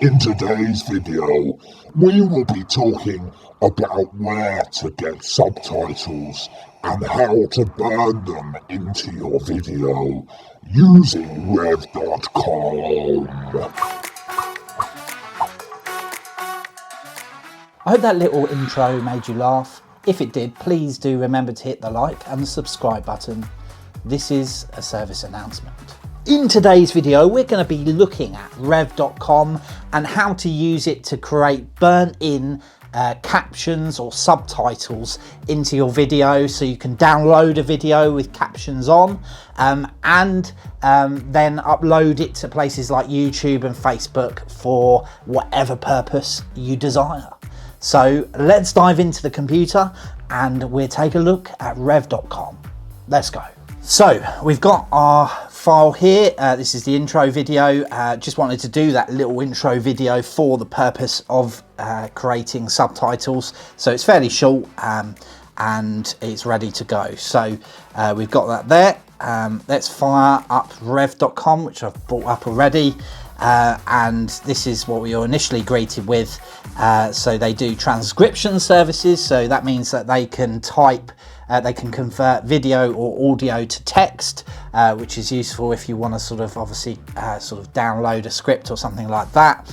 In today's video, we will be talking about where to get subtitles and how to burn them into your video using rev.com. I hope that little intro made you laugh. If it did, please do remember to hit the like and the subscribe button. This is a service announcement. In today's video, we're going to be looking at rev.com and how to use it to create burnt-in captions or subtitles into your video, so you can download a video with captions on and then upload it to places like YouTube and Facebook for whatever purpose you desire. So let's dive into the computer and we'll take a look at rev.com. Let's go. So we've got our file here. This is the intro video. Just wanted to do that little intro video for the purpose of creating subtitles. So it's fairly short and it's ready to go. So we've got that there. Let's fire up rev.com, which I've brought up already. And this is what we were initially greeted with. So they do transcription services. So that means that they can type, they can convert video or audio to text, which is useful if you want to sort of obviously sort of download a script or something like that.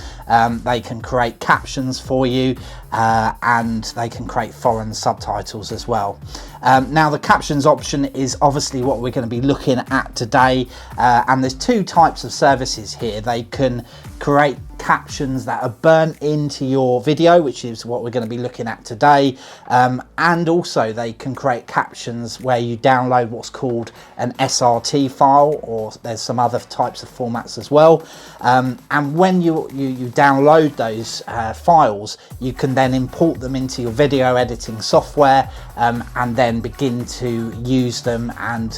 They can create captions for you and they can create foreign subtitles as well. Now the captions option is obviously what we're going to be looking at today, and there's two types of services here. They can create captions that are burnt into your video, which is what we're going to be looking at today, and also they can create captions where you download what's called an SRT file, or there's some other types of formats as well, and when you download those files, you can then import them into your video editing software and then begin to use them and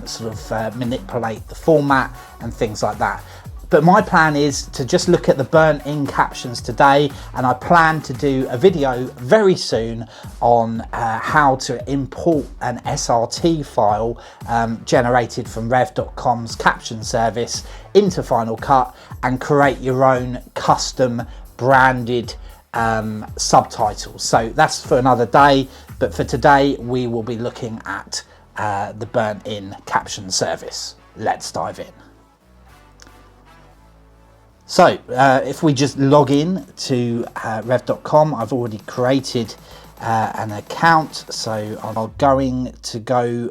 sort of manipulate the format and things like that. But my plan is to just look at the burnt-in captions today, and I plan to do a video very soon on how to import an SRT file generated from rev.com's caption service into Final Cut and create your own custom branded subtitles. So that's for another day, but for today we will be looking at the burnt-in caption service. Let's dive in. So if we just log in to rev.com, I've already created an account, so I'm going to go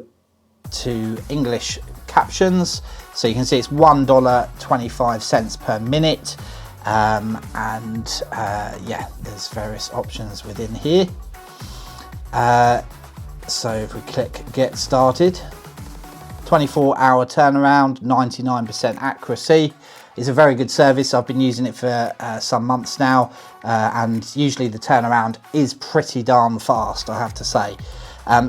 to English captions. So you can see it's $1.25 per minute, and yeah, there's various options within here. So if we click get started, 24-hour turnaround, 99% accuracy. It's a very good service. I've been using it for some months now, and usually the turnaround is pretty darn fast, I have to say.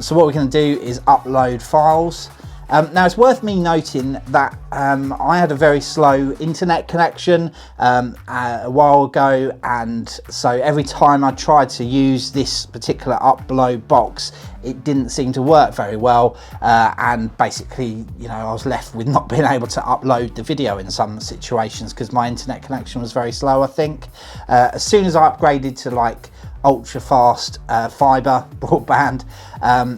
So what we're going to do is upload files. Now it's worth me noting that I had a very slow internet connection a while ago, and so every time I tried to use this particular upload box, it didn't seem to work very well, and basically, you know, I was left with not being able to upload the video in some situations because my internet connection was very slow, I think. As soon as I upgraded to like ultra fast fiber broadband,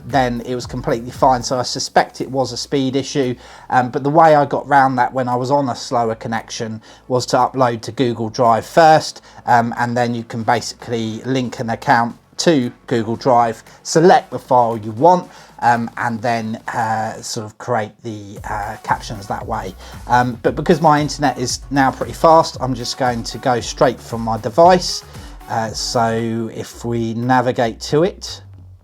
then it was completely fine. So I suspect it was a speed issue, but the way I got around that when I was on a slower connection was to upload to Google Drive first, and then you can basically link an account to Google Drive, select the file you want, and then sort of create the captions that way. But because my internet is now pretty fast, I'm just going to go straight from my device. So if we navigate to it,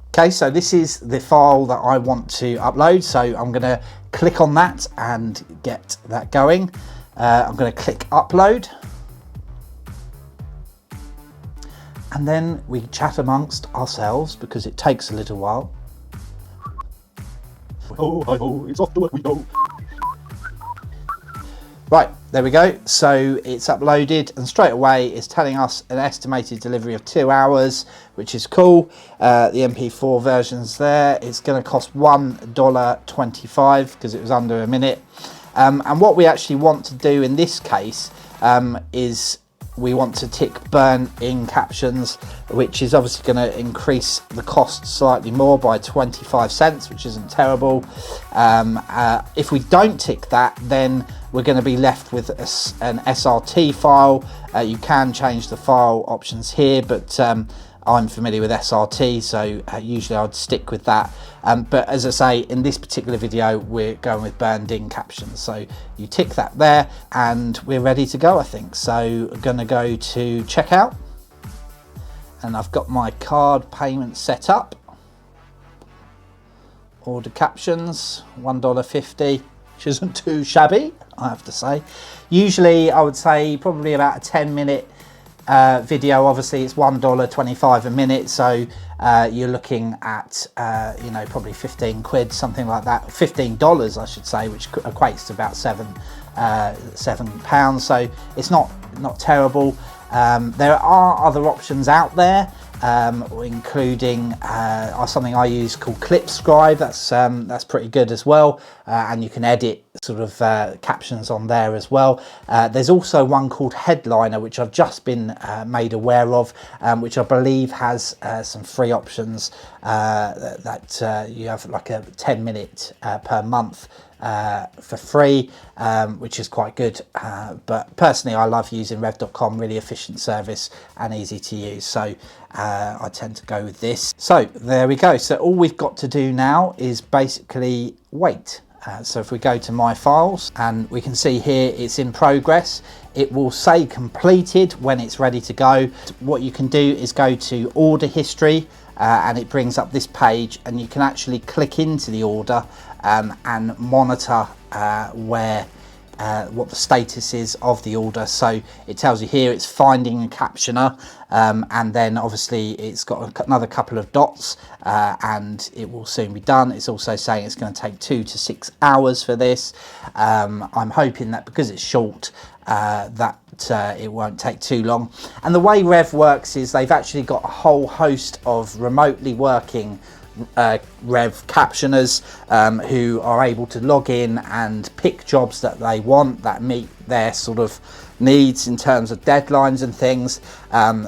okay, so this is the file that I want to upload. So I'm going to click on that and get that going. I'm going to click upload. And then we chat amongst ourselves because it takes a little while. Oh, hi, oh, it's off to work we go. Right, there we go. So it's uploaded and straight away it's telling us an estimated delivery of 2 hours, which is cool. The MP4 version's there. It's going to cost $1.25 because it was under a minute. And what we actually want to do in this case is we want to tick burn in captions, which is obviously going to increase the cost slightly more by 25 cents, which isn't terrible. If we don't tick that, then we're going to be left with an SRT file. You can change the file options here, but I'm familiar with SRT, so usually I'd stick with that. But as I say, in this particular video, we're going with burned in captions. So you tick that there and we're ready to go, I think. So I'm going to go to checkout and I've got my card payment set up. Order captions, $1.50, which isn't too shabby, I have to say. Usually I would say probably about a 10-minute video. Obviously it's $1.25 a minute, so you're looking at you know, probably 15 quid, something like that, $15 I should say, which equates to about £7, so it's not terrible. There are other options out there, including something I use called Clipscribe. That's pretty good as well, and you can edit sort of captions on there as well. There's also one called Headliner, which I've just been made aware of, which I believe has some free options that you have like a 10-minute per month for free, which is quite good, but personally I love using rev.com, really efficient service and easy to use, so I tend to go with this. So there we go. So all we've got to do now is basically wait. So if we go to my files, and we can see here it's in progress, it will say completed when it's ready to go. What you can do is go to order history, and it brings up this page, and you can actually click into the order and monitor what the status is of the order. So it tells you here it's finding a captioner, and then obviously it's got another couple of dots, and it will soon be done. It's also saying it's going to take 2 to 6 hours for this. I'm hoping that because it's short, that it won't take too long. And the way Rev works is they've actually got a whole host of remotely working Rev captioners who are able to log in and pick jobs that they want that meet their sort of needs in terms of deadlines and things.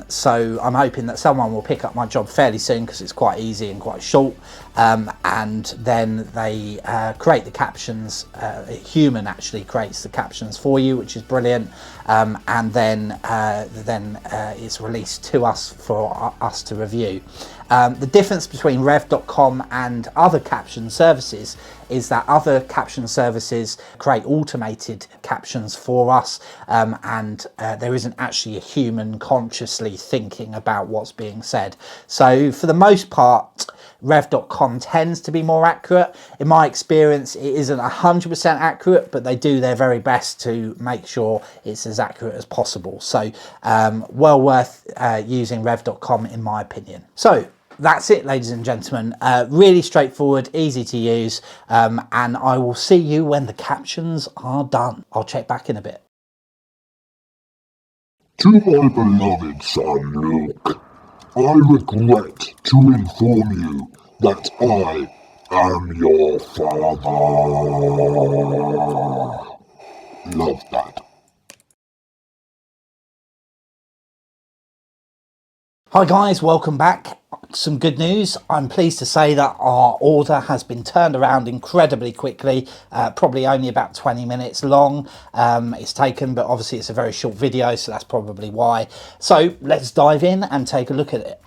So I'm hoping that someone will pick up my job fairly soon because it's quite easy and quite short, and then they create the captions. A human actually creates the captions for you, which is brilliant, and then it's released to us for us to review. The difference between rev.com and other caption services is that other caption services create automated captions for us, and there isn't actually a human consciously thinking about what's being said. So for the most part, rev.com tends to be more accurate. In my experience, it isn't 100% accurate, but they do their very best to make sure it's as accurate as possible. So well worth using rev.com in my opinion. So that's it, ladies and gentlemen. Really straightforward, easy to use, and I will see you when the captions are done. I'll check back in a bit. To my beloved son Luke, I regret to inform you that I am your father. Love that. Hi guys, welcome back. Some good news. I'm pleased to say that our order has been turned around incredibly quickly, probably only about 20 minutes long it's taken, but obviously it's a very short video, so that's probably why. So let's dive in and take a look at it.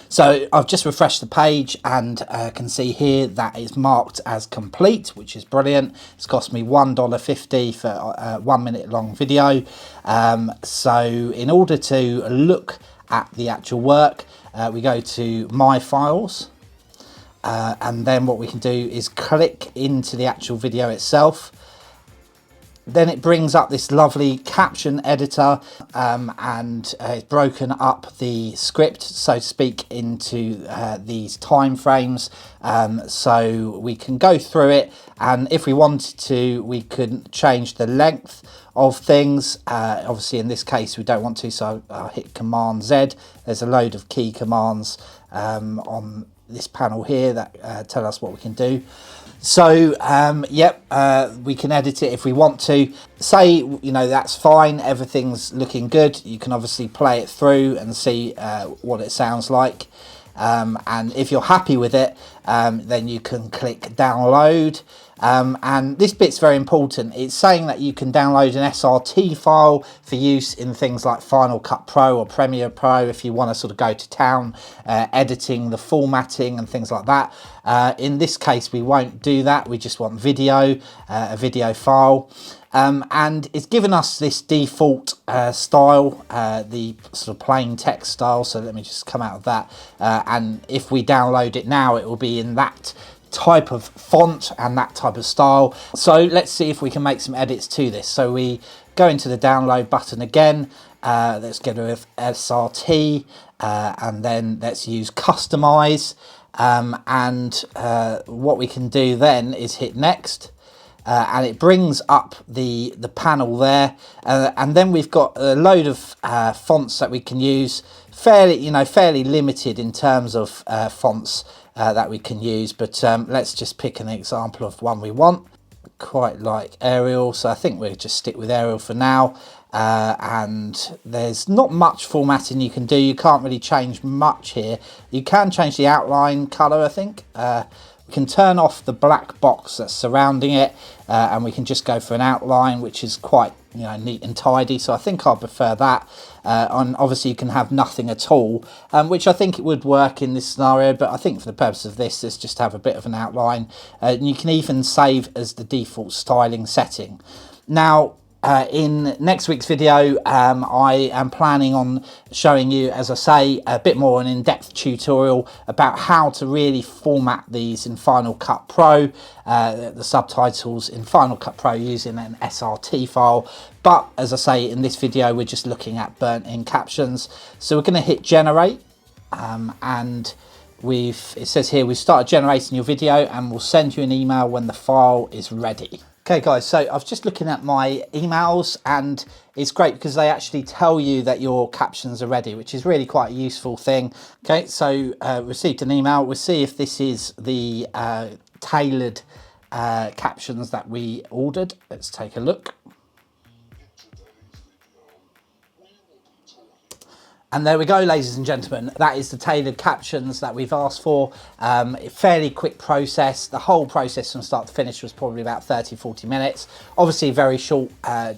So I've just refreshed the page and can see here that it's marked as complete, which is brilliant. It's cost me $1.50 for a 1 minute long video. So in order to look at the actual work, we go to My Files, and then what we can do is click into the actual video itself. Then it brings up this lovely caption editor, and it's broken up the script, so to speak, into these time frames, so we can go through it, and if we wanted to, we could change the length of things. Obviously in this case we don't want to, so I'll hit Command Z. There's a load of key commands on this panel here that tell us what we can do. So, yep, we can edit it if we want to. Say, you know, that's fine, everything's looking good. You can obviously play it through and see what it sounds like. And if you're happy with it, then you can click download. And this bit's very important. It's saying that you can download an SRT file for use in things like Final Cut Pro or Premiere Pro if you want to sort of go to town editing the formatting and things like that. In this case, we won't do that. We just want video, a video file. And it's given us this default style, the sort of plain text style. So let me just come out of that. And if we download it now, it will be in that type of font and that type of style. So let's see if we can make some edits to this. So we go into the download button again. Let's get rid of SRT and then let's use customize. And what we can do then is hit next. And it brings up the panel there, and then we've got a load of fonts that we can use. Fairly limited in terms of fonts that we can use, but let's just pick an example of one we want. Quite like Arial, so I think we'll just stick with Arial for now. And there's not much formatting you can do. You can't really change much here. You can change the outline color, I think. We can turn off the black box that's surrounding it, and we can just go for an outline, which is quite neat and tidy. So I think I'll prefer that. And obviously you can have nothing at all, which I think it would work in this scenario, but I think for the purpose of this, let's just have a bit of an outline. And you can even save as the default styling setting. Now, in next week's video, I am planning on showing you, as I say, a bit more an in-depth tutorial about how to really format these in Final Cut Pro, the subtitles in Final Cut Pro using an SRT file. But as I say, in this video, we're just looking at burnt-in captions. So we're going to hit generate, and it says here we've started generating your video, and we'll send you an email when the file is ready. Okay guys, so I was just looking at my emails, and it's great because they actually tell you that your captions are ready, which is really quite a useful thing. Okay, so received an email. We'll see if this is the tailored captions that we ordered. Let's take a look. And there we go, ladies and gentlemen. That is the tailored captions that we've asked for. A fairly quick process. The whole process from start to finish was probably about 30-40 minutes. Obviously very short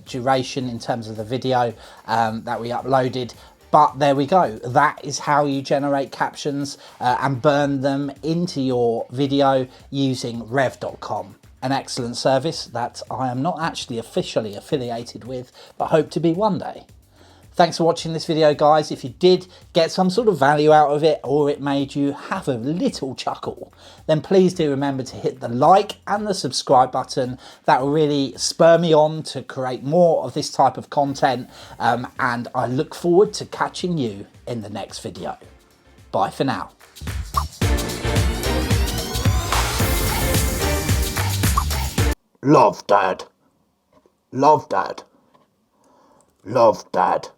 duration in terms of the video that we uploaded. But there we go. That is how you generate captions and burn them into your video using rev.com. An excellent service that I am not actually officially affiliated with, but hope to be one day. Thanks for watching this video, guys. If you did get some sort of value out of it, or it made you have a little chuckle, then please do remember to hit the like and the subscribe button. That will really spur me on to create more of this type of content. And I look forward to catching you in the next video. Bye for now. Love, Dad. Love, Dad. Love, Dad.